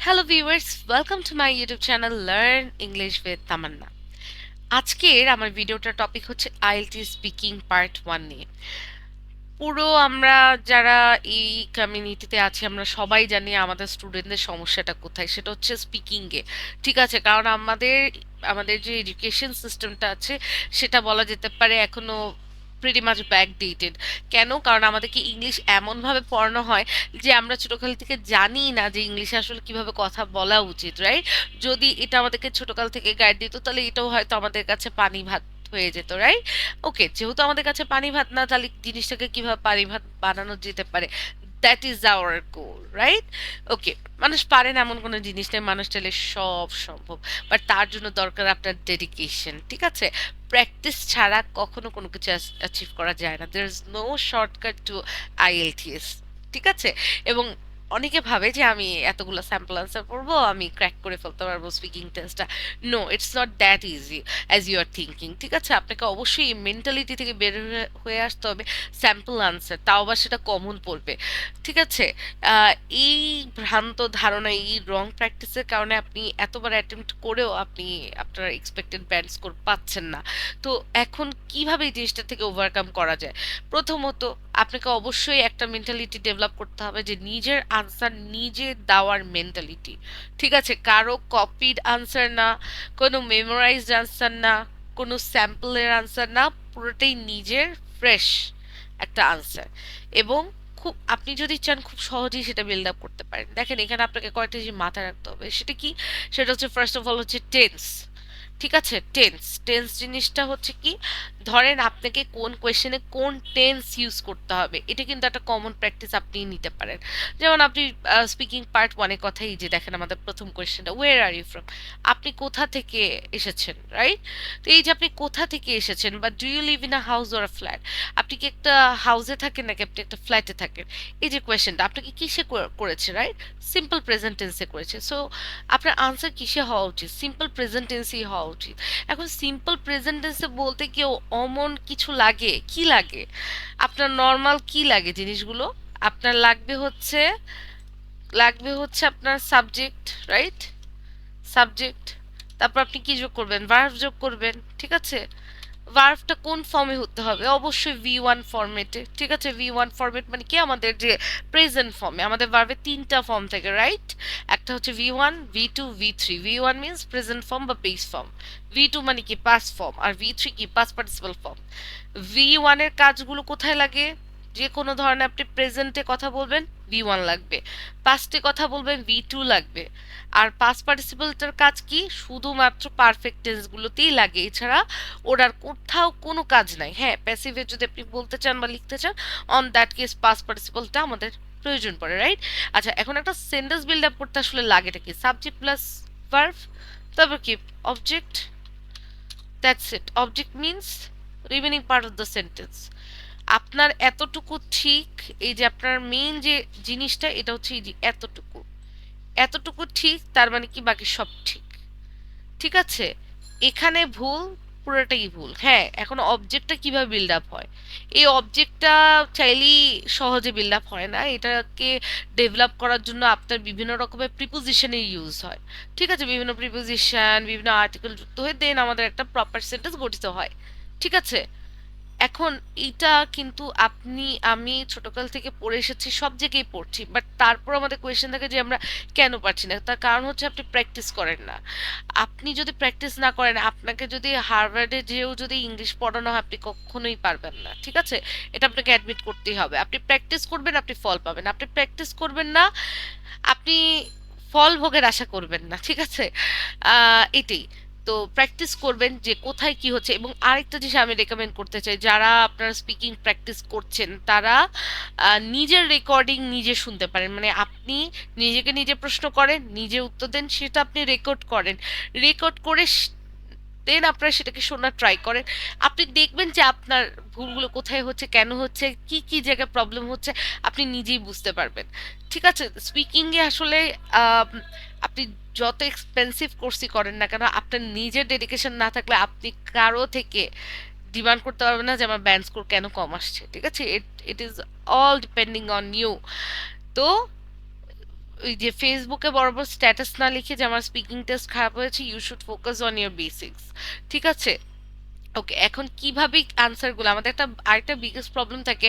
Hello viewers, welcome to my YouTube channel learn English with Tamanna. আজকের আমার ভিডিওটার topic হচ্ছে আইএলটিএস স্পিকিং পার্ট 1 নিয়ে। পুরো আমরা যারা এই কমিউনিটিতে আছি আমরা সবাই জানি আমাদের স্টুডেন্টদের সমস্যাটা কোথায়, সেটা হচ্ছে স্পিকিংয়ে। ঠিক আছে, কারণ আমাদের আমাদের যে এডুকেশন সিস্টেমটা আছে সেটা বলা যেতে পারে এখনো প্রিটি মাচ ব্যাকডেটেড। কেন? কারণ আমাদেরকে ইংলিশ এমনভাবে পড়ানো হয় যে আমরা ছোটকাল থেকে জানি না যে ইংলিশে আসলে কিভাবে কথা বলা উচিত, রাইট? যদি এটা আমাদেরকে ছোটকাল থেকে গাইড দিত তাহলে এটাও হয়তো আমাদের কাছে পানি ভাত হয়ে যেত, রাইট? ওকে, যেহেতু আমাদের কাছে পানি ভাত না, তাহলে জিনিসটাকে কিভাবে পানি ভাত বানানো যেতে পারে, that is our goal, right? Okay, মানুষ পারে না এমন কোনো জিনিস নেই, মানুষ চাইলে সব সম্ভব। বাট তার জন্য দরকার আপনার ডেডিকেশন, ঠিক আছে? প্র্যাকটিস ছাড়া কখনো কোনো কিছু অ্যাচিভ করা যায় না। There is no shortcut to IELTS, ঠিক আছে? এবং অনেকে ভাবে যে আমি এতগুলো স্যাম্পল আনসার পড়বো, আমি ক্র্যাক করে ফেলতে পারবো স্পিকিং টেস্টটা। No, it's not that easy as you are thinking, ঠিক আছে? আপনাকে অবশ্যই এই মেন্টালিটি থেকে বের হয়ে আসতে হবে। স্যাম্পল আনসার, তাও আবার সেটা কমন পড়বে, ঠিক আছে? আহ, এই ভ্রান্ত ধারণা, এই রং প্র্যাকটিসের কারণে আপনি এতবার অ্যাটেম্প্ট করেও আপনি আপনার এক্সপেক্টেড ব্যান্ড স্কোর পাচ্ছেন না। তো এখন কিভাবে এই জিনিসটা থেকে ওভারকাম করা যায়? প্রথমত, আপনাকে অবশ্যই একটা মেন্টালিটি ডেভেলপ করতে হবে যে নিজের আনসার নিজে দেওয়ার মেন্টালিটি, ঠিক আছে? কারো কপিড আনসার না, কোনো মেমোরাইজড আনসার না, কোনো স্যাম্পলের আনসার না, পুরোটাই নিজের ফ্রেশ একটা আনসার। এবং খুব, আপনি যদি চান খুব সহজেই সেটা বিল্ড আপ করতে পারেন। দেখেন, এখানে আপনাকে কয়েকটা জিনিস মাথায় রাখতে হবে। সেটা কি? সেটা হচ্ছে ফার্স্ট অফ অল হচ্ছে টেন্স। ঠিক আছে, টেন্স টেন্স জিনিসটা হচ্ছে কি, ধরেন আপনাকে কোন কোয়েশ্চেনে কোন টেন্স ইউজ করতে হবে, এটা কিন্তু একটা কমন প্র্যাকটিস আপনি নিতে পারেন। যেমন আপনি স্পিকিং পার্ট ওয়ানের কথাই যে দেখেন, আমাদের প্রথম কোয়েশ্চেনটা ওয়ের আর ইউ ফ্রম, আপনি কোথা থেকে এসেছেন, রাইট? তো এই যে আপনি কোথা থেকে এসেছেন, বা do you live in a house or a flat, আপনি কি একটা হাউসে থাকেন নাকি আপনি একটা ফ্ল্যাটে থাকেন? এই যে কোয়েশ্চেনটা আপনাকে কিসে করেছে, রাইট? সিম্পল প্রেজেন্ট টেন্সে করেছে। সো আপনার আনসার কিসে হওয়া উচিত? সিম্পল প্রেজেন্ট টেন্সই হওয়া উচিত। এখন সিম্পল প্রেজেন্ট টেন্সে বলতে কেউ অমন কিছু লাগে, কি লাগে? আপনার নর্মাল কি লাগে জিনিসগুলো? আপনার লাগবে হচ্ছে আপনার সাবজেক্ট, রাইট? সাবজেক্ট, তারপর আপনি কি যোগ করবেন? ভার্ব যোগ করবেন, ঠিক আছে? ভার্বটা কোন ফর্মে হতে হবে? অবশ্যই ভি ওয়ান ফরম্যাটে, ঠিক আছে? ভি ওয়ান ফরম্যাট মানে কি, আমাদের যে প্রেজেন্ট ফর্মে আমাদের ভার্বের তিনটা ফর্ম থাকে, রাইট? একটা হচ্ছে V one, V two, V three. V one means present form বা বেস ফর্ম, ভি টু মানে কি পাস্ট ফর্ম, আর ভি থ্রি কি পাস্ট পার্টিসিপাল ফর্ম। ভি ওয়ানের কাজগুলো কোথায় লাগে? যে কোনো ধরনের আপনি প্রেজেন্টে কথা বলবেন, ভি ওয়ান লাগবে। পাস্টে কথা বলবেন, ভি টু লাগবে। আর পাস্ট পার্টিসিপলটার কাজ কি? শুধুমাত্র পারফেক্ট টেন্সগুলোতেই লাগে, এছাড়া ওর আর কোথাও কোনো কাজ নাই। হ্যাঁ, প্যাসিভে যদি আপনি বলতে চান বা লিখতে চান, অন দ্যাট কেস পাস্ট পার্টিসিপলটা আমাদের প্রয়োজন পড়ে, রাইট? আচ্ছা, এখন একটা সেন্টেন্স বিল্ড আপ করতে আসলে লাগেটা কি? সাবজেক্ট প্লাস ভার্ব, তারপর কি? Object. That's it. Object means remaining part of the sentence. আপনার এতটুকু ঠিক, এই যে আপনার মেইন যে জিনিসটা, এটা হচ্ছে এই যে এতটুকু, এতটুকু ঠিক, তার মানে কি বাকি সব ঠিক, ঠিক আছে? এখানে ভুল, পুরোটাই ভুল। হ্যাঁ, এখন অবজেক্টটা কিভাবে বিল্ড আপ হয়? এই অবজেক্টটা চাইলেই সহজে বিল্ড আপ হয় না। এটাকে ডেভেলপ করার জন্য আপনার বিভিন্ন রকমের প্রিপোজিশনের ইউজ হয়, ঠিক আছে? বিভিন্ন প্রিপোজিশন, বিভিন্ন আর্টিকেল যুক্ত হয়ে দেন আমাদের একটা প্রপার সেন্টেন্স গঠিত হয়, ঠিক আছে? এখন এইটা কিন্তু আমি ছোটকাল থেকে পড়ে এসেছি, সব জায়গায় পড়ছি, বাট তারপর আমাদের কোয়েশ্চেন থাকে যে আমরা কেন পারছি না। তার কারণ হচ্ছে আপনি প্র্যাকটিস করেন না। আপনি যদি প্র্যাকটিস না করেন, আপনাকে যদি হার্ভার্ডে যেও যদি ইংলিশ পড়ানো হয়, আপনি কখনোই পারবেন না, ঠিক আছে? এটা আপনাকে অ্যাডমিট করতেই হবে। আপনি প্র্যাকটিস করবেন, আপনি ফল পাবেন। আপনি প্র্যাকটিস করবেন না, আপনি ফল ভোগের আশা করবেন না, ঠিক আছে? এটাই। তো প্র্যাকটিস করবেন যে কোথায় কি হচ্ছে। এবং আরেকটা জিনিস আমি রেকমেন্ড করতে চাই, যারা আপনারা স্পিকিং প্র্যাকটিস করছেন তারা নিজের রেকর্ডিং নিজে শুনতে পারেন। মানে আপনি নিজেকে নিজে প্রশ্ন করেন, নিজে উত্তর দেন, সেটা আপনি রেকর্ড করেন। রেকর্ড করে দেন আপনারা সেটাকে শোনার ট্রাই করেন। আপনি দেখবেন যে আপনার ভুলগুলো কোথায় হচ্ছে, কেন হচ্ছে, কি কি জায়গায় প্রবলেম হচ্ছে, আপনি নিজেই বুঝতে পারবেন, ঠিক আছে? স্পিকিংয়ে আসলে আম, আপনি যত এক্সপেন্সিভ কোর্সই করেন না কেন, আপনার নিজের ডেডিকেশন না থাকলে আপনি কারো থেকে ডিমান্ড করতে পারবেন না যে আমার ব্যান্ড স্কোর কেন কম আসছে, ঠিক আছে? It it is all depending on you. তো ওই যে ফেসবুকে বরাবর স্ট্যাটাস না লিখে যে আমার স্পিকিং টেস্ট খারাপ হয়েছে, you should focus on your basics. ঠিক আছে? ওকে, এখন কিভাবে আনসারগুলো, আমাদের একটা আরেকটা বিগেস্ট প্রবলেম থাকে।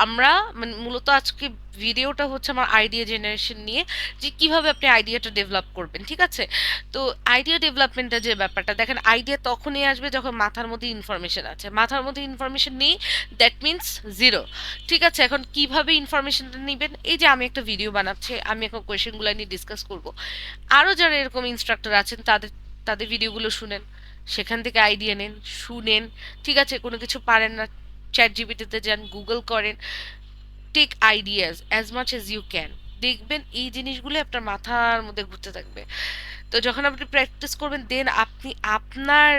আমরা মানে মূলত আজকে ভিডিওটা হচ্ছে আমার আইডিয়া জেনারেশন নিয়ে, যে কিভাবে আপনি আইডিয়াটা ডেভেলপ করবেন। ঠিক আছে? তো আইডিয়া ডেভেলপমেন্টের যে ব্যাপারটা, দেখেন আইডিয়া তখনই আসবে যখন মাথার মধ্যে ইনফরমেশন আছে। মাথার মধ্যে ইনফরমেশন নেই, দ্যাট মিনস জিরো। ঠিক আছে? এখন কিভাবে ইনফরমেশনটা নেবেন, এই যে আমি একটা ভিডিও বানাচ্ছি, আমি এখন কোয়েশ্চেনগুলো নিয়ে ডিসকাস করব। আরও যারা এরকম ইনস্ট্রাক্টর আছেন তাদের তাদের ভিডিওগুলো শুনেন, সেখান থেকে আইডিয়া নেন, শুনেন। ঠিক আছে? কোনো কিছু পারেন না, চ্যাট জিপিটিতে যান, গুগল করেন, take ideas as much as you can. দেখবেন এই জিনিসগুলো আপনার মাথার মধ্যে ঘুরতে থাকবে। তো যখন আপনি প্র্যাকটিস করবেন, দেন আপনি আপনার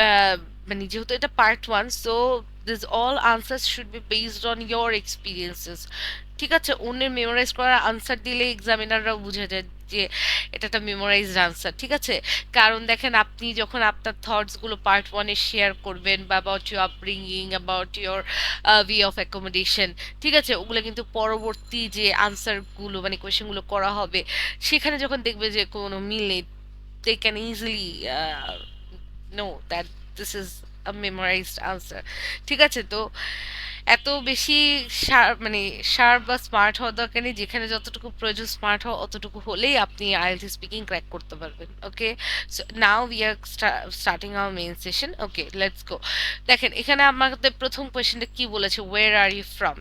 আহ, মানে যেহেতু এটা part 1, so this all answers should be based on your experiences. ঠিক আছে? অন্যের মেমোরাইজ করা আনসার দিলে এক্সামিনাররাও বুঝে যায় যে এটা একটা মেমোরাইজড আনসার। ঠিক আছে? কারণ দেখেন, আপনি যখন আপনার থটসগুলো পার্ট 1-এ শেয়ার করবেন, বা about your upbringing, about your way of accommodation, ঠিক আছে, ওগুলো কিন্তু পরবর্তী যে আনসারগুলো মানে কোয়েশ্চেনগুলো করা হবে, সেখানে যখন দেখবে যে কোনো মিল নেই, they can easily know that this is a memorized answer. ঠিক আছে? তো এত বেশি মানে শার্প বা স্মার্ট হওয়া দরকার নেই, যেখানে যতটুকু প্রয়োজন স্মার্ট হওয়া অতটুকু হলেই আপনি আইএলটিএস স্পিকিং ক্র্যাক করতে পারবেন। Okay, so now we are starting our main session. Okay, let's go. দেখেন এখানে আমাদের প্রথম কোয়েশ্চেনটা কি বলেছে, ওয়ের আর ইউ ফ্রম।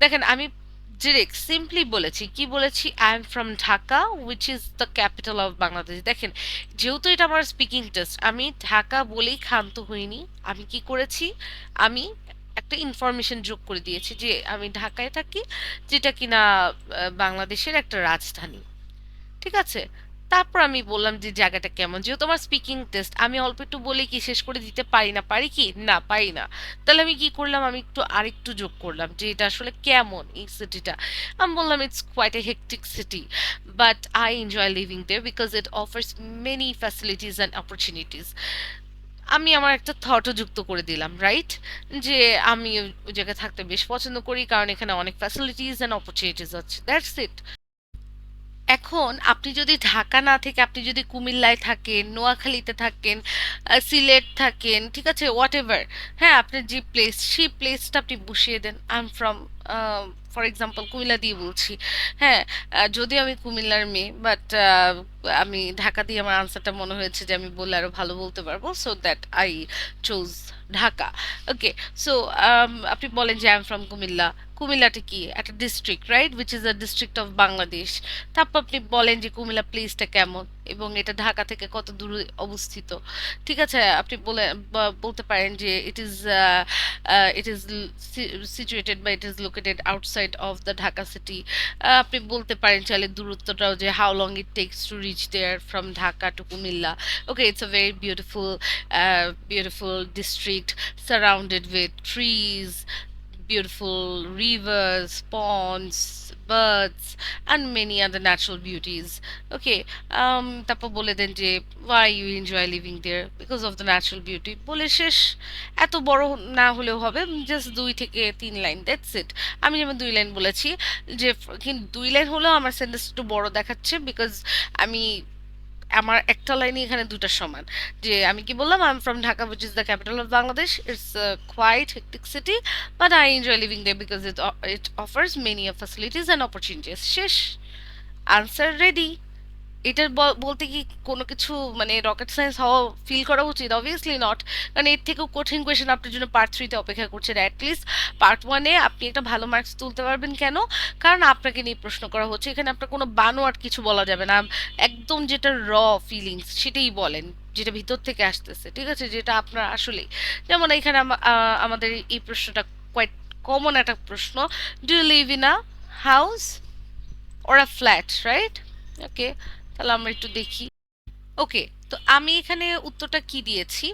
দেখেন আমি ডিরেক্ট সিম্পলি বলেছি, কি বলেছি, I am from Dhaka which is the capital of Bangladesh. দেখেন, যেহেতু এটা আমার স্পিকিং টেস্ট, আমি ঢাকা বলেই ক্ষান্ত হইনি। আমি কি করেছি, আমি একটা ইনফরমেশন যোগ করে দিয়েছি যে আমি ঢাকায় থাকি, যেটা কিনা বাংলাদেশের একটা রাজধানী। ঠিক আছে? তারপর আমি বললাম যে জায়গাটা কেমন, যেহেতু আমার স্পিকিং টেস্ট, আমি অল্প একটু বলে কি শেষ করে দিতে পারি না? পারি কি না? পারি না। তাহলে আমি কি করলাম, আমি একটু আরেকটু যোগ করলাম যে এটা আসলে কেমন এই সিটিটা। আমি বললাম it's quite a hectic city, but I enjoy living there because it offers many facilities and opportunities. আমি আমার একটা থটও যুক্ত করে দিলাম, রাইট? যে আমি ওই জায়গায় থাকতে বেশ পছন্দ করি, কারণ এখানে অনেক ফ্যাসিলিটিস অ্যান্ড অপরচুনিটিস আছে, দ্যাটস ইট। এখন আপনি যদি ঢাকা না থেকে আপনি যদি কুমিল্লায় থাকেন, নোয়াখালীতে থাকেন, সিলেট থাকেন, ঠিক আছে, হোয়াট এভার, হ্যাঁ, আপনার যে প্লেস, সেই প্লেসটা আপনি বসিয়ে দেন। I am from, for example Comilla দিয়ে বলছি। হ্যাঁ, যদিও আমি কুমিল্লার মেয়ে, বাট আমি ঢাকা দিয়ে আমার আনসারটা মনে হয়েছে যে আমি বললে আরো ভালো বলতে পারবো, so that I chose Dhaka. Okay, so আপনি বলেন যে আই এম ফ্রম কুমিল্লা। কুমিল্লাটা কি একটা district, right, which is a district of Bangladesh. তারপর আপনি বলেন যে কুমিল্লা প্লেসটা কেমন এবং এটা ঢাকা থেকে কত দূরে অবস্থিত। ঠিক আছে? আপনি বলতে পারেন যে ইট ইজ সিচুয়েটেড বা it is located outside of the Dhaka city. আপনি বলতে পারেন চাইলে দূরত্বটাও, যে how long it takes to reach there from Dhaka to Comilla. Okay, it's a very beautiful district surrounded with trees, beautiful rivers, ponds, birds, and many other natural beauties. Okay, তারপর বলে দেন যে why you enjoy living there because of the natural beauty। বলে শেষ। এত বড় না হলেও হবে, জাস্ট 2 থেকে 3 লাইন, দ্যাটস ইট। আমি যেমন 2 লাইন বলেছি, যে কিন্তু 2 লাইন হলেও আমার সেন্টেন্স একটু বড় দেখাচ্ছে, বিকজ আমি আমার একটা লাইনই এখানে দুটার সমান। যে আমি কি বললাম, I am from Dhaka which is the capital of Bangladesh, it's quite hectic city, but I enjoy living there because it offers many facilities and opportunities. শেষ, আনসার রেডি। এটার বলতে কি কোনো কিছু মানে রকেট সায়েন্স হওয়া ফিল করা উচিত? Obviously not. কারণ এর থেকেও কঠিন কোয়েশ্চেন আপনার জন্য পার্ট 3-তে অপেক্ষা করছে। অ্যাটলিস্ট পার্ট 1-এ আপনি একটা ভালো মার্কস তুলতে পারবেন। কেন? কারণ আপনাকে নিয়ে প্রশ্ন করা হচ্ছে, এখানে আপনার কোনো বানোয়াট কিছু বলা যাবে না। একদম যেটা ফিলিংস সেটাই বলেন, যেটা ভিতর থেকে আসতেছে। ঠিক আছে? যেটা আপনার আসলেই, যেমন এখানে আমাদের এই প্রশ্নটা কোয়াইট কমন একটা প্রশ্ন, do you live in a house or a flat, right? Okay, তাহলে আমরা একটু দেখি। ওকে, তো আমি এখানে উত্তরটা কি দিয়েছি,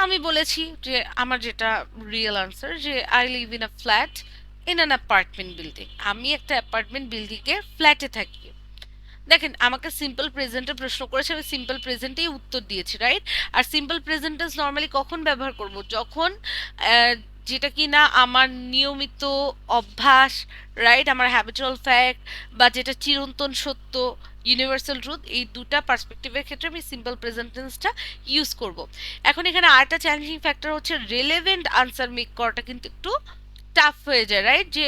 আমি বলেছি যে আমার যেটা রিয়েল আনসার, যে I live in a flat in an apartment building. আমি একটা অ্যাপার্টমেন্ট বিল্ডিংয়ের ফ্ল্যাটে থাকি। দেখেন, আমাকে সিম্পল প্রেজেন্টে প্রশ্ন করেছে, আমি সিম্পল প্রেজেন্টেই উত্তর দিয়েছি, রাইট? আর সিম্পল প্রেজেন্ট টেন্স নর্মালি কখন ব্যবহার করব? যখন যেটা কি না আমার নিয়মিত অভ্যাস, রাইট, আমার হ্যাবিচুয়াল ফ্যাক্ট, বা যেটা চিরন্তন সত্য, ইউনিভার্সাল ট্রুথ, এই দুটা পার্সপেক্টিভের ক্ষেত্রে আমি সিম্পল প্রেজেন্ট টেন্সটা ইউজ করব। এখন এখানে আরেকটা চ্যালেঞ্জিং ফ্যাক্টর হচ্ছে রেলেভেন্ট আনসার মেক করাটা কিন্তু একটু টাফ হয়ে যায়, রাইট? যে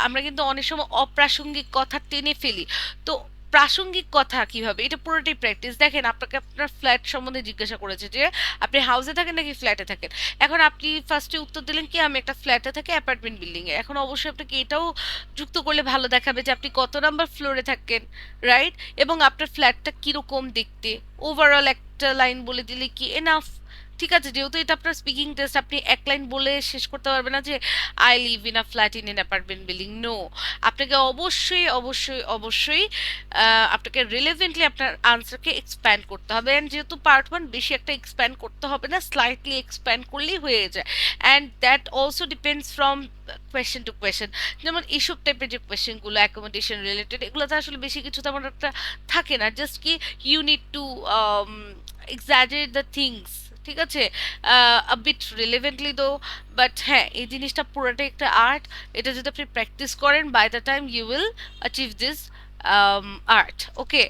আমরা কিন্তু অনেক সময় অপ্রাসঙ্গিক কথা টেনে ফেলি। তো প্রাসঙ্গিক কথা কিভাবে, এটা পুরোটাই প্র্যাকটিস। দেখেন, আপনাকে আপনার ফ্ল্যাট সম্বন্ধে জিজ্ঞাসা করেছে যে আপনি হাউসে থাকেন নাকি ফ্ল্যাটে থাকেন। এখন আপনি ফার্স্টে উত্তর দিলেন কি আমি একটা ফ্ল্যাটে থাকি, অ্যাপার্টমেন্ট বিল্ডিং এ। এখন অবশ্যই আপনাকে এটাও যুক্ত করলে ভালো দেখাবে যে আপনি কত নাম্বার ফ্লোরে থাকেন, রাইট, এবং আপনার ফ্ল্যাটটা কিরকম দেখতে। ওভারঅল একটা লাইন বলে দিলে কি এনাফ। ঠিক আছে, যেহেতু এটা আপনার স্পিকিং টেস্ট, আপনি এক লাইন বলে শেষ করতে পারবেন না যে I live in a flat in an apartment building. No, আপনাকে অবশ্যই অবশ্যই অবশ্যই আপনাকে রিলেভেন্টলি আপনার আনসারকে এক্সপ্যান্ড করতে হবে। অ্যান্ড যেহেতু পার্ট ওয়ান, বেশি একটা এক্সপ্যান্ড করতে হবে না, স্লাইটলি এক্সপ্যান্ড করলেই হয়ে যায়। And that also depends from question to question. যেমন এইসব টাইপের যে কোয়েশ্চেনগুলো অ্যাকোমোডেশন রিলেটেড, এগুলোতে আসলে বেশি কিছু তেমন একটা থাকে না, জাস্ট কি you need to exaggerate the things. ঠিক আছে, বিট রিলেভেন্টলি দো। বাট হ্যাঁ, এই জিনিসটা পুরোটাই একটা আর্ট। এটা যদি আপনি প্র্যাকটিস করেন, by the time you will achieve this art, okay,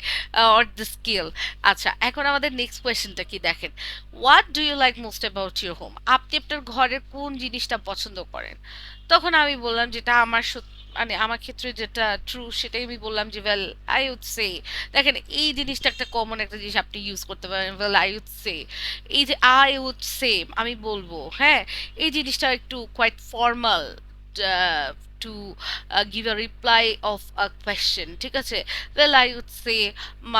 or the skill. আচ্ছা, এখন আমাদের নেক্সট কোয়েশ্চেনটা কি দেখেন, what do you like most about your home? আপনি আপনার ঘরের কোন জিনিসটা পছন্দ করেন? তখন আমি বললাম যেটা আমার মানে আমার ক্ষেত্রে যেটা ট্রু সেটাই আমি বললাম যে ওয়েল আই উড সে। দেখেন, এই জিনিসটা একটা কমন একটা জিনিস আপনি ইউজ করতে পারেন, ওয়েল আই উড সে। এই যে আই উড সে, আমি বলবো, হ্যাঁ, এই জিনিসটা একটু quite formal to give a reply of a question, ঠিক আছে? Well, I would say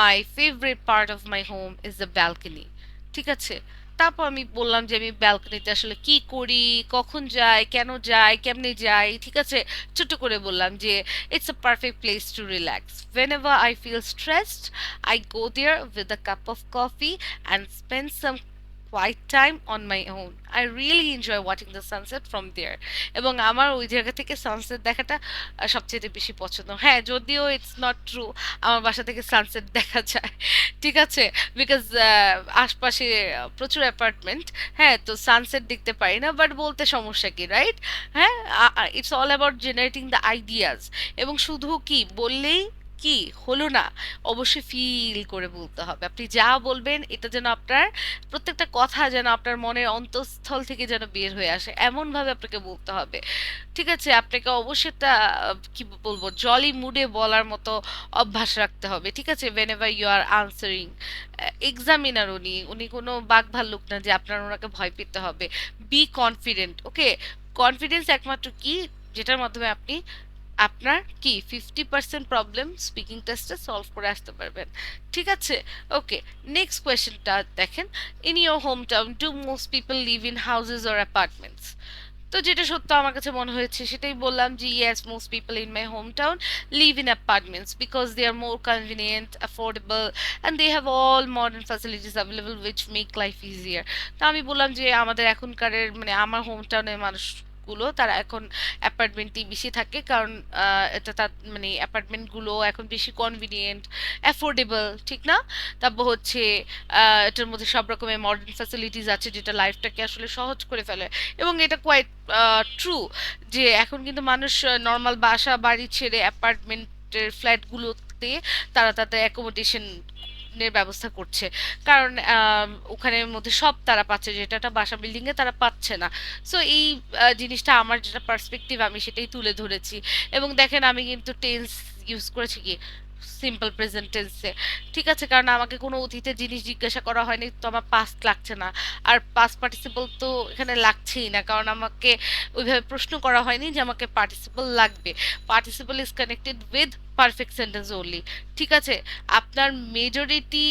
my favorite part of my home is the balcony, ঠিক আছে? তারপর আমি বললাম যে আমি ব্যালকনিতে আসলে কি করি, কখন যাই, কেন যাই, কেমনে যাই, ঠিক আছে? ছোট্ট করে বললাম যে it's a perfect place to relax. Whenever I feel stressed, I go there with a cup of coffee and spend some quiet time on my own. I really enjoy watching the sunset from there. এবং আমার ওই জায়গা থেকে sunset দেখাটা সবচেয়ে বেশি পছন্দ। হ্যাঁ, যদিও ইটস নট ট্রু, আমার বাসা থেকে সানসেট দেখা যায়, ঠিক আছে, বিকজ আশপাশে প্রচুর অ্যাপার্টমেন্ট। হ্যাঁ, তো সানসেট দেখতে পারি না, বাট বলতে সমস্যা কি, রাইট? হ্যাঁ, it's all about generating the ideas. এবং শুধু কি বললেই কি হলো না, অবশ্যই ফিল করে বলতে হবে। আপনি যা বলবেন এটা যেন আপনার প্রত্যেকটা কথা যেন আপনার মনের অন্তঃস্থল থেকে যেন বের হয়ে আসে, এমন ভাবে আপনাকে বলতে হবে। ঠিক আছে, আপনাকে অবশ্যই একটা কি বলবো, জলি মুডে বলার মতো অভ্যাস রাখতে হবে। ঠিক আছে, whenever you are answering examiner, উনি উনি কোনো বাঘ ভাল্লুক না যে আপনার ওনাকে ভয় পেতে হবে। Be confident, okay? কনফিডেন্স একমাত্র কি যেটার মাধ্যমে আপনি আপনার কি 50% প্রবলেম স্পিকিং টেস্টে সলভ করে আসতে পারবেন। ঠিক আছে, ওকে। নেক্সট কোয়েশ্চেনটা দেখেন, in your home town do most people live in houses or apartments? তো যেটা সত্য আমার কাছে মনে হয়েছে সেটাই বললাম যে yes, most people in my home town live in apartments because they are more convenient, affordable, and they have all modern facilities available which make life easier. তো আমি বললাম যে আমাদের এখনকারের মানে আমার হোম টাউনের মানুষগুলো তারা এখন অ্যাপার্টমেন্টেই বেশি থাকে, কারণ এটা তার মানে অ্যাপার্টমেন্টগুলো এখন বেশি কনভিনিয়েন্ট, অ্যাফোর্ডেবল, ঠিক না? তারপর হচ্ছে এটার মধ্যে সব রকমের মডার্ন ফ্যাসিলিটিস আছে যেটা লাইফটাকে আসলে সহজ করে ফেলে। এবং এটা কোয়াইট ট্রু যে এখন কিন্তু মানুষ নর্মাল বাসা বাড়ি ছেড়ে অ্যাপার্টমেন্টের ফ্ল্যাটগুলোতে তারা তাদের অ্যাকোমোডেশন এর ব্যবস্থা করছে, কারণ ওখানের মধ্যে সব তারা পাচ্ছে যেটা একটা বাসা বিল্ডিং এ তারা পাচ্ছে না। সো এই জিনিসটা আমার যেটা পার্সপেক্টিভ আমি সেটাই তুলে ধরেছি। এবং দেখেন, আমি কিন্তু টেন্স ইউজ করেছি কি সিম্পল প্রেজেন্ট টেন্সে, ঠিক আছে, কারণ আমাকে কোনো অতীতের জিনিস জিজ্ঞাসা করা হয়নি, তো আমার পাস্ট লাগছে না। আর পাস্ট পার্টিসিপল তো এখানে লাগছেই না, কারণ আমাকে ওইভাবে প্রশ্ন করা হয়নি যে আমাকে পার্টিসিপল লাগবে। Participle is connected with perfect sentence only. ঠিক আছে, আপনার মেজরিটি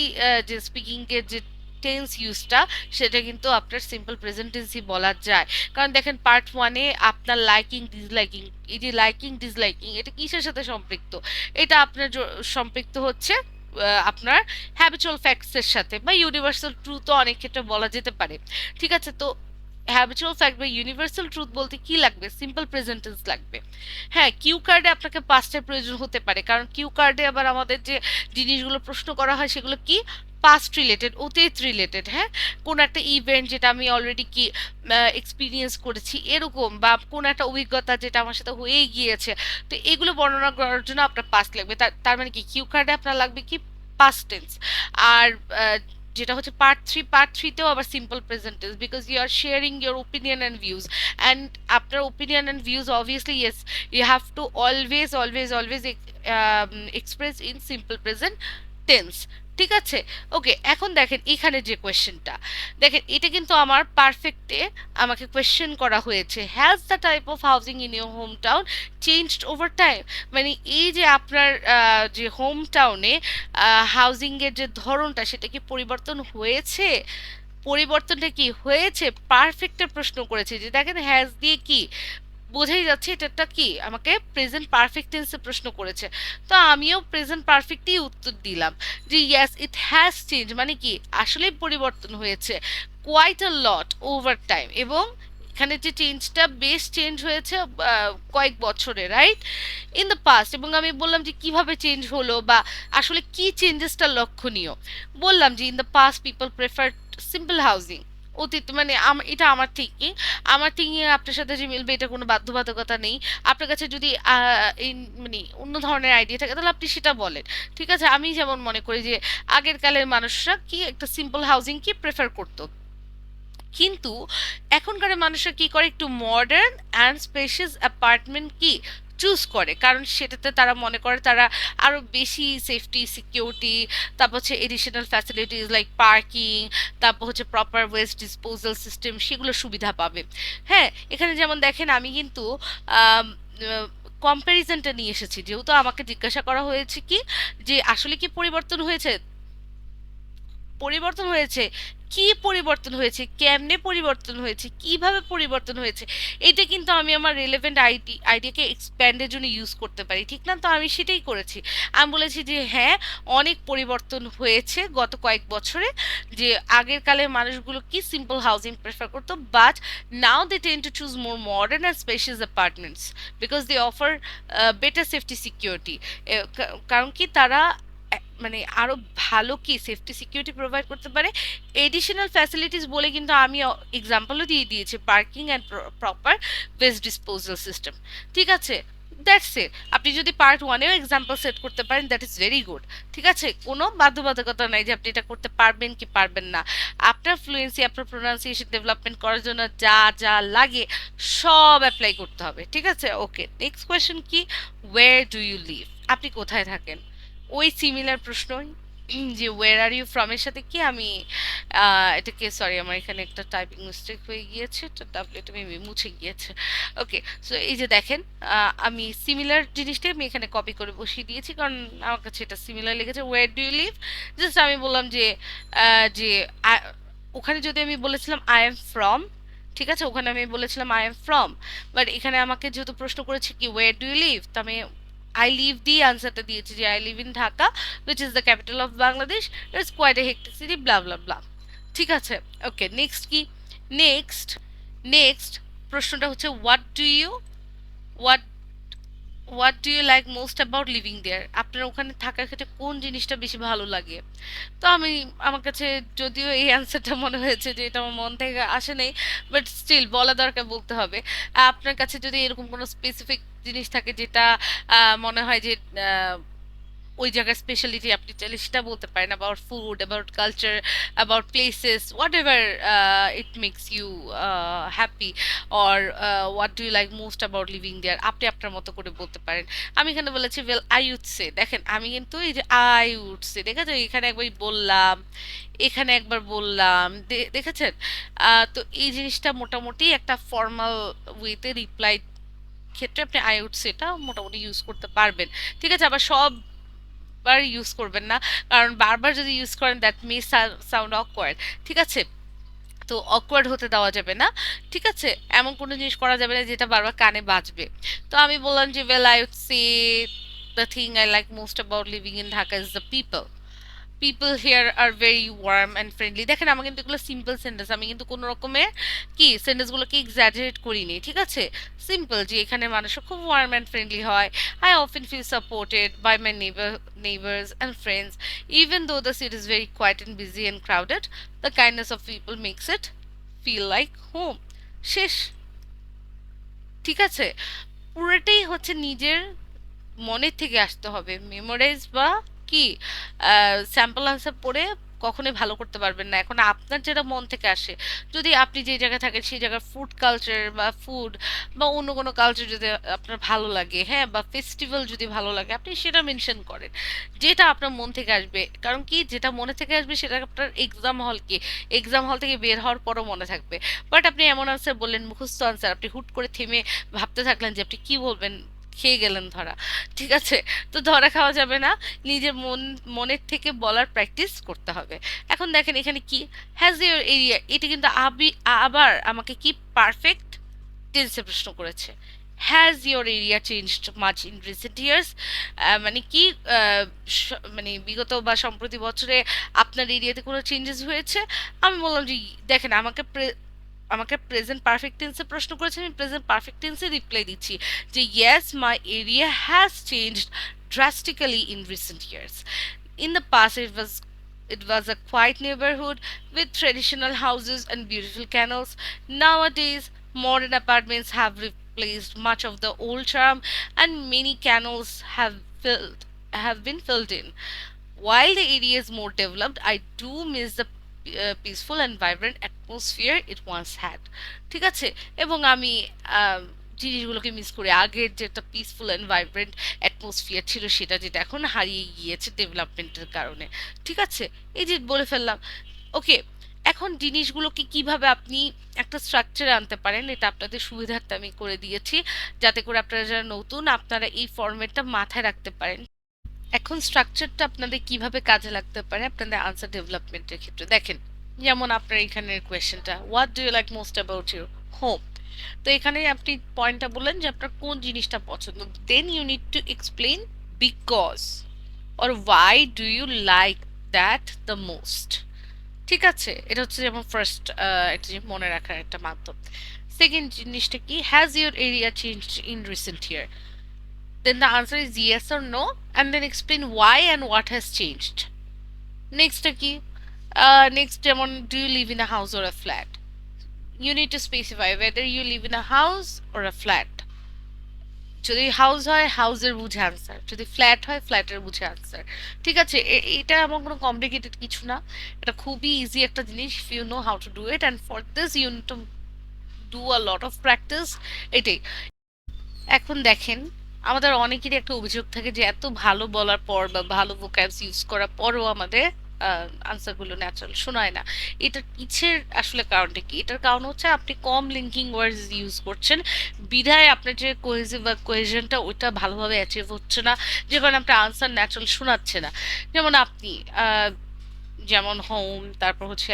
যে স্পিকিং এর যে টেন্স ইউজটা সেটা কিন্তু আপনার সিম্পল প্রেজেন্ট টেন্সই বলা যায়। কারণ দেখেন, পার্ট ওয়ানে আপনার লাইকিং ডিসলাইকিং, এই যে লাইকিং ডিসলাইকিং এটা কিসের সাথে সম্পৃক্ত? এটা আপনার সম্পৃক্ত হচ্ছে আপনার হ্যাবিচুয়াল ফ্যাক্টসের সাথে, বা ইউনিভার্সাল ট্রুথও অনেক ক্ষেত্রে বলা যেতে পারে। ঠিক আছে, তো হ্যাবিচুয়াল ফ্যাক্ট বা ইউনিভার্সাল ট্রুথ বলতে কি লাগবে? সিম্পল প্রেজেন্ট টেন্স লাগবে। হ্যাঁ, কিউ কার্ডে আপনাকে পাস্টের প্রয়োজন হতে পারে, কারণ কিউ কার্ডে আবার আমাদের যে জিনিসগুলো প্রশ্ন করা হয় সেগুলো কি পাস্ট রিলেটেড, অতীত রিলেটেড, হ্যাঁ, কোন একটা ইভেন্ট যেটা আমি অলরেডি কি এক্সপিরিয়েন্স করেছি এরকম, বা কোন একটা অভিজ্ঞতা যেটা আমার সাথে হয়ে গিয়েছে। তো এগুলো বর্ণনা করার জন্য আপনার পাস্ট লাগবে। তার মানে কি কিউ কার্ডে আপনার লাগবে কি পাস্ট টেন্স। আর আহ, যেটা হচ্ছে পার্ট থ্রিতেও আবার simple present tense, because you are sharing your opinion and views, and আপনার opinion and views obviously yes, you have to always express in simple present tense. ঠিক আছে? ওকে, এখন দেখেন এখানে যে কোয়েশ্চেনটা, দেখেন এটা কিন্তু আমার পারফেক্টে আমাকে কোয়েশ্চেন করা হয়েছে, has the type of housing in your home town changed over time. মানে এই যে আপনার যে হোম টাউনে হাউজিং এর যে ধরনটা সেটা কি পরিবর্তন হয়েছে? পরিবর্তনটা কি হয়েছে? পারফেক্টের প্রশ্ন করেছে, যে দেখেন হ্যাজ দিয়ে কি বোঝাই যাচ্ছে এটা একটা কি আমাকে প্রেজেন্ট পারফেক্ট টেন্সে প্রশ্ন করেছে। তো আমিও প্রেজেন্ট পারফেক্টই উত্তর দিলাম যে ইয়েস ইট হ্যাজ চেঞ্জ, মানে কি আসলেই পরিবর্তন হয়েছে quite a lot over time, এবং এখানে যে চেঞ্জটা বেশ চেঞ্জ হয়েছে কয়েক বছরে, রাইট, ইন দ্য পাস্ট। এবং আমি বললাম যে কিভাবে চেঞ্জ হলো, বা আসলে কি চেঞ্জেসটা লক্ষণীয়। বললাম যে in the past people prefer simple housing, অতীত মানে এটা আমার থিঙ্কিং, আমার থিঙ্কিং আপনার সাথে যে মিলবে এটা কোনো বাধ্যবাধকতা নেই। আপনার কাছে যদি এই মানে অন্য ধরনের আইডিয়া থাকে তাহলে আপনি সেটা বলেন। ঠিক আছে? আমি যেমন মনে করি যে আগের কালের মানুষরা কি একটা সিম্পল হাউজিং কি প্রেফার করতো, কিন্তু এখনকার মানুষরা কি করে, একটু মডার্ন অ্যান্ড স্পেশিয়াস অ্যাপার্টমেন্ট কি চুজ করে, কারণ সেটাতে তারা মনে করে তারা আরো বেশি সেফটি সিকিউরিটি, তারপর হচ্ছে এডিশনাল ফ্যাসিলিটিস লাইক পার্কিং, তারপর হচ্ছে প্রপার ওয়েস্ট ডিসপোজাল সিস্টেম, সেগুলো সুবিধা পাবে। হ্যাঁ, এখানে যেমন দেখেন আমি কিন্তু কম্প্যারিজনটা নিয়ে এসেছি, যেহেতু আমাকে জিজ্ঞাসা করা হয়েছে কি যে আসলে কি পরিবর্তন হয়েছে, পরিবর্তন হয়েছে, কি পরিবর্তন হয়েছে, কেমনে পরিবর্তন হয়েছে, কিভাবে পরিবর্তন হয়েছে, এটা কিন্তু আমি আমার রিলেভেন্ট আইডিয়াকে এক্সপ্যান্ডের জন্য ইউজ করতে পারি, ঠিক না? তো আমি সেটাই করেছি। আমি বলেছি যে হ্যাঁ, অনেক পরিবর্তন হয়েছে গত কয়েক বছরে, যে আগের কালের মানুষগুলো কি সিম্পল হাউজিং প্রেফার করতো, but now they tend to choose more modern and spacious apartments because they offer better safety security. কারণ কি তারা মানে আরো ভালো কি সেফটি সিকিউরিটি প্রোভাইড করতে পারে। এডিশনাল ফ্যাসিলিটিস বলে কিন্তু আমি এক্সাম্পলও দিয়ে দিয়েছি, parking and proper waste disposal system. ঠিক আছে? That's it. আপনি যদি পার্ট ওয়ানেও এক্সাম্পল সেট করতে পারেন দ্যাট ইজ ভেরি গুড। ঠিক আছে? কোনো বাধ্যবাধকতা নাই যে আপনি এটা করতে পারবেন কি পারবেন না। আপনার ফ্লুয়েন্সি, আপনার প্রোনাউন্সিয়েশন ডেভেলপমেন্ট করার জন্য যা যা লাগে সব অ্যাপ্লাই করতে হবে। ঠিক আছে? ওকে, নেক্সট কোয়েশ্চেন কি, ওয়ের ডু ইউ লিভ, আপনি কোথায় থাকেন? ওই সিমিলার প্রশ্নই, যে ওয়ের আর ইউ ফ্রম এর সাথে কি আমি এটাকে, সরি আমার এখানে একটা টাইপিং মিস্টেক হয়ে গিয়েছে, তো ডাব্লিউটা মেবি মুছে গিয়েছে। ওকে, সো এই যে দেখেন আমি সিমিলার জিনিসটাই আমি এখানে কপি করে বসিয়ে দিয়েছি, কারণ আমার কাছে এটা সিমিলার লেগেছে। ওয়ের ডু ইউ লিভ, জাস্ট আমি বললাম যে যে ওখানে যদি আমি বলেছিলাম আই এম ফ্রম, ঠিক আছে, ওখানে আমি বলেছিলাম আই এম ফ্রম, বাট এখানে আমাকে যেহেতু প্রশ্ন করেছে কি ওয়ের ডু ইউ লিভ, তো আমি আই লিভ দিয়ে আনসারটা দিয়েছি যে I live in Dhaka which is the capital of Bangladesh, it's quite a hectic city, blah blah blah. ঠিক আছে? ওকে, নেক্সট কি, নেক্সট নেক্সট প্রশ্নটা হচ্ছে what what do you like most about living there, আপনার ওখানে থাকার ক্ষেত্রে কোন জিনিসটা বেশি ভালো লাগে? তো আমার কাছে যদিও এই অ্যান্সারটা মনে হয়েছে যে এটা আমার মন থেকে আসে নাই, বাট স্টিল বলা দরকার, বলতে হবে। আপনার কাছে যদি এরকম কোনো স্পেসিফিক জিনিস থাকে যেটা মনে হয় যে ওই জায়গার স্পেশালিটি, আপনি চাইলে সেটা বলতে পারেন, about food, about culture, about places, whatever it makes you happy, or what do you like most about living there, আপনি আপনার মতো করে বলতে পারেন। আমি এখানে বলেছি ওয়েল আই উড সে, দেখেন আমি কিন্তু এই যে আই উড সে, দেখেছেন এখানে একবার বললাম, এখানে একবার বললাম, দেখেছেন? তো এই জিনিসটা মোটামুটি একটা ফর্মাল ওয়েতে রিপ্লাই ক্ষেত্রে আপনি আই উড সেটা মোটামুটি ইউজ করতে পারবেন। ঠিক আছে? আবার সব বার ইউজ করবেন না, কারণ বারবার যদি ইউজ করেন দ্যাট মে সাউন্ড অকওয়ার্ড। ঠিক আছে? তো অকওয়ার্ড হতে দেওয়া যাবে না। ঠিক আছে? এমন কোনো জিনিস করা যাবে না যেটা বারবার কানে বাজবে। তো আমি বললাম যে well I would say the thing I like most about living in Dhaka is the people. People here are very warm and friendly. দেখেন আমার কিন্তু এগুলো সিম্পল সেন্টেন্স, আমি কিন্তু কোনো রকমের কি সেন্টেন্সগুলোকে এক্সাজারেট করিনি, ঠিক আছে? সিম্পল, যে এখানে মানুষ খুব ওয়ার্ম অ্যান্ড ফ্রেন্ডলি হয়। I often feel supported by my neighbours and friends even though the city is very quite and busy and crowded, the kindness of people makes it feel like home. শেষ, ঠিক আছে? পুরোটাই হচ্ছে নিজের মনের থেকে আসতে হবে। মেমোরাইজ বা কি স্যাম্পল আনসার পড়ে কখনোই ভালো করতে পারবেন না। এখন আপনার যেটা মন থেকে আসে, যদি আপনি যে জায়গায় থাকেন সেই জায়গার ফুড কালচার বা ফুড বা অন্য কোনো কালচার যদি আপনার ভালো লাগে, হ্যাঁ, বা ফেস্টিভ্যাল যদি ভালো লাগে, আপনি সেটা মেনশন করেন, যেটা আপনার মন থেকে আসবে। কারণ কি, যেটা মনে থেকে আসবে সেটা আপনার এক্সাম হল কি, এক্সাম হল থেকে বের হওয়ার পরও মনে থাকবে। বাট আপনি এমন আনসার বললেন, মুখস্থ আনসার, আপনি হুট করে থেমে ভাবতে থাকলেন যে আপনি কি বলবেন, খেয়ে গেলেন ধরা। ঠিক আছে? তো ধরা খাওয়া যাবে না। নিজের মনের থেকে বলার প্র্যাকটিস করতে হবে। এখন দেখেন এখানে কি, হ্যাজ ইউর এরিয়া, এটা কিন্তু আবার আমাকে কি পারফেক্ট টেন্সে প্রশ্ন করেছে। Has your area changed much in recent years, মানে কি, মানে বিগত বা সম্প্রতি বছরে আপনার এরিয়াতে কোনো চেঞ্জেস হয়েছে? আমি বললাম যে দেখেন আমাকে প্রেজেন্ট পারফেক্ট টেন্সে প্রশ্ন করেছে, আমি প্রেজেন্ট পারফেক্ট টেন্সে রিপ্লাই দিচ্ছি যে yes my area has changed drastically in recent years. In the past, it was a quiet neighborhood with traditional houses and beautiful canals. Nowadays, modern apartments have replaced much of the old charm, and many canals have been filled in. While the area is more developed, I do miss the peaceful and vibrant atmosphere it once had. ঠিক আছে? এবং আমি আম, জিনিসগুলোকে miss করি, আগের যেটা peaceful and vibrant atmosphere ছিল সেটা যেটা এখন হারিয়ে গিয়েছে ডেভেলপমেন্টের কারণে। ঠিক আছে? এই যে বলে ফেললাম। ওকে, এখন জিনিসগুলোকে কিভাবে আপনি একটা স্ট্রাকচারে আনতে পারেন, এটা আপনাদের সুবিধার্থে আমি করে দিয়েছি, যাতে করে আপনারা যারা নতুন, আপনারা এই ফরম্যাটটা মাথায় রাখতে পারেন। এখন স্ট্রাকচারটা আপনাদের কিভাবে কাজে লাগতে পারে আপনাদের আনসার ডেভেলপমেন্টের ক্ষেত্রে দেখেন। যেমন আপনার এখানের কোয়েশ্চেনটা, what do you like most about your home. তো এখানে আপনি পয়েন্টটা বললেন যে আপনার কোন জিনিসটা পছন্দ, then you need to explain because or why do you like that the most. ঠিক আছে? এটা হচ্ছে যেমন ফার্স্ট একটা জিনিস মনে রাখার একটা মাধ্যম। সেকেন্ড জিনিসটা কি, has your area change in recent year, then the answer is yes or no, and then explain why and what has changed. Next কি, next যেমন do you live in a house or a flat, you need to specify whether you live in a house or a flat. যদি house হয় হাউসের বুঝে answer, যদি flat হয় ফ্ল্যাটের বুঝে আনসার। ঠিক আছে? এটা এমন কোনো কমপ্লিকেটেড কিছু না, এটা খুবই ইজি একটা জিনিস, if you know how to do it, and for this you need to do a lot of practice. এটাই। এখন দেখেন, আমাদের অনেকেরই একটা অভিযোগ থাকে যে এত ভালো বলার পর বা ভালো ভোক্যাবস ইউজ করার পরও আমাদের আনসারগুলো ন্যাচারাল শোনায় না। এটার পিছের আসলে কারণটা কি? এটার কারণ হচ্ছে আপনি কম লিঙ্কিং ওয়ার্ডস ইউজ করছেন, বিধায় আপনার যে কোহেসিভ বা কোহেশনটা ওইটা ভালোভাবে অ্যাচিভ হচ্ছে না, যে কারণে আপনার আনসার ন্যাচারাল শোনাচ্ছে না। যেমন আপনি যেমন হোম, তারপর হচ্ছে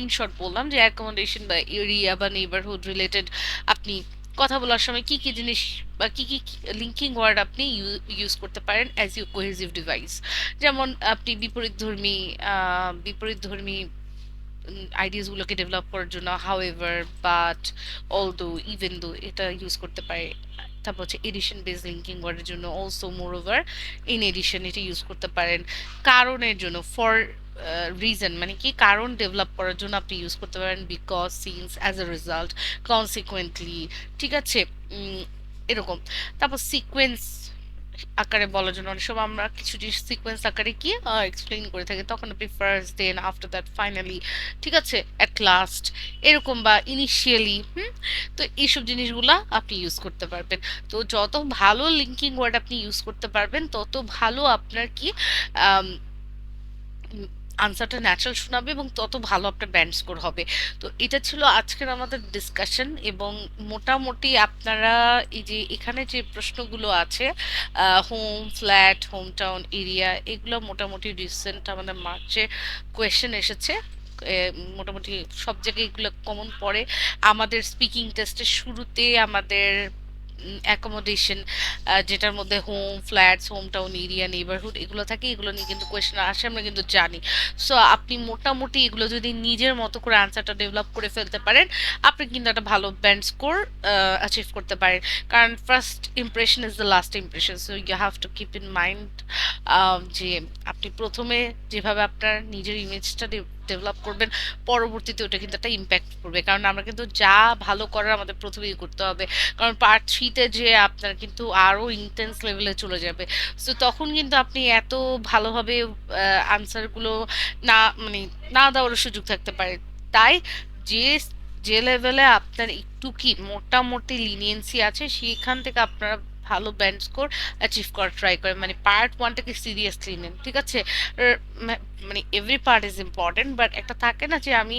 ইন শর্ট বললাম যে অ্যাকোমোডেশন বা এরিয়া বা নেইবারহুড রিলেটেড আপনি কথা বলার সময় কি কি জিনিস বা কি কি লিঙ্কিং ওয়ার্ড আপনি ইউজ করতে পারেন অ্যাজ ইউ কোহেসিভ ডিভাইস। যেমন আপনি বিপরীতধর্মী আইডিয়াসগুলোকে ডেভেলপ করার জন্য however, but, although, even though এটা ইউজ করতে পারে। তারপর হচ্ছে এডিশন বেস লিঙ্কিং ওয়ার্ডের জন্য also, moreover, in addition এটা ইউজ করতে পারেন। কারণের জন্য ফর রিজন, মানে কি কারণ ডেভেলপ করার জন্য আপনি ইউজ করতে পারেন because, since, as a result, consequently. ঠিক আছে? এরকম। তারপর সিকোয়েন্স আকারে বলার জন্য অনেক সময় আমরা কিছু জিনিস সিকোয়েন্স আকারে কি এক্সপ্লেইন করে থাকি, তখন আপনি first, then after that, finally, ঠিক আছে, অ্যাট লাস্ট, এরকম, বা ইনিশিয়ালি। তো এইসব জিনিসগুলা আপনি ইউজ করতে পারবেন। তো যত ভালো লিঙ্কিং ওয়ার্ড আপনি ইউজ করতে পারবেন তত ভালো আপনার কি আনসারটা ন্যাচারাল শোনাবে এবং তত ভালো আপনার ব্যান্ড স্কোর হবে। তো এটা ছিল আজকের আমাদের ডিসকাশন, এবং মোটামুটি আপনারা এই যে এখানে যে প্রশ্নগুলো আছে, home, flat, home town, area, এগুলো মোটামুটি রিসেন্ট আমাদের মার্চে কোয়েশ্চেন এসেছে। এ, মোটামুটি সব জায়গায় এগুলো কমন পড়ে। আমাদের স্পিকিং টেস্টের শুরুতে আমাদের অ্যাকোমোডেশন, যেটার মধ্যে home, flats, home town area, neighbourhood এগুলো থাকে, এগুলো নিয়ে কিন্তু কোয়েশ্চেন আসে, আমরা কিন্তু জানি। সো আপনি মোটামুটি এগুলো যদি নিজের মতো করে আনসারটা ডেভেলপ করে ফেলতে পারেন, আপনি কিন্তু একটা ভালো ব্যান্ড স্কোর অ্যাচিভ করতে পারেন। কারণ first impression is the last impression, so you have to keep in mind যে আপনি প্রথমে যেভাবে আপনার নিজের ইমেজটা ডেভেলপ করবেন, পরবর্তীতে ওটা কিন্তু একটা ইম্প্যাক্ট করবে। কারণ আমরা কিন্তু যা ভালো করার আমাদের প্রথমেই করতে হবে। কারণ পার্ট থ্রিতে যে আপনার কিন্তু আরো ইন্টেন্স লেভেলে চলে যাবে। সো তখন কিন্তু আপনি এত ভালোভাবে আনসারগুলো না, মানে না দেওয়ার সুযোগ থাকতে পারে। তাই যে যে লেভেলে আপনার একটু কি মোটামুটি লিনিয়েন্সি আছে, সেখান থেকে আপনারা ভালো ব্যান্ড স্কোর অ্যাচিভ করার ট্রাই করেন। মানে পার্ট ওয়ানটাকে সিরিয়াসলি নেন, ঠিক আছে? মানে every part is important, but একটা থাকে না যে আমি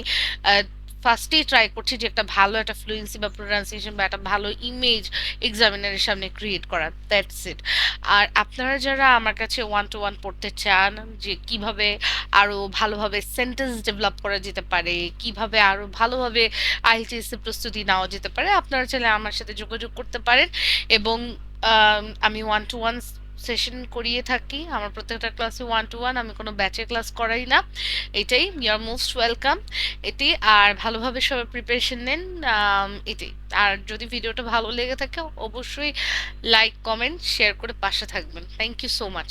ফার্স্টেই ট্রাই করছি যে একটা ভালো একটা ফ্লুয়েন্সি বা প্রোনাউন্সিয়েশন বা একটা ভালো ইমেজ এক্সামিনারের সামনে ক্রিয়েট করা, দ্যাটস ইট। আর আপনারা যারা আমার কাছে ওয়ান টু ওয়ান পড়তে চান, যে কিভাবে আরো ভালোভাবে সেন্টেন্স ডেভেলপ করা যেতে পারে, কিভাবে আরো ভালোভাবে আইএলটিএস এর প্রস্তুতি নেওয়া যেতে পারে, আপনারা চাইলে আমার সাথে যোগাযোগ করতে পারেন। এবং আমি ওয়ান টু ওয়ান সেশন করিয়ে থাকি। আমার প্রত্যেকটা ক্লাসে ওয়ান টু ওয়ান, আমি কোনো ব্যাচের ক্লাস করাই না। এটাই, ইউ আর মোস্ট ওয়েলকাম। এটি, আর ভালোভাবে সবাই প্রিপারেশন নেন। এটাই। আর যদি ভিডিওটা ভালো লেগে থাকে, অবশ্যই লাইক, কমেন্ট, শেয়ার করে পাশে থাকবেন। Thank you so much.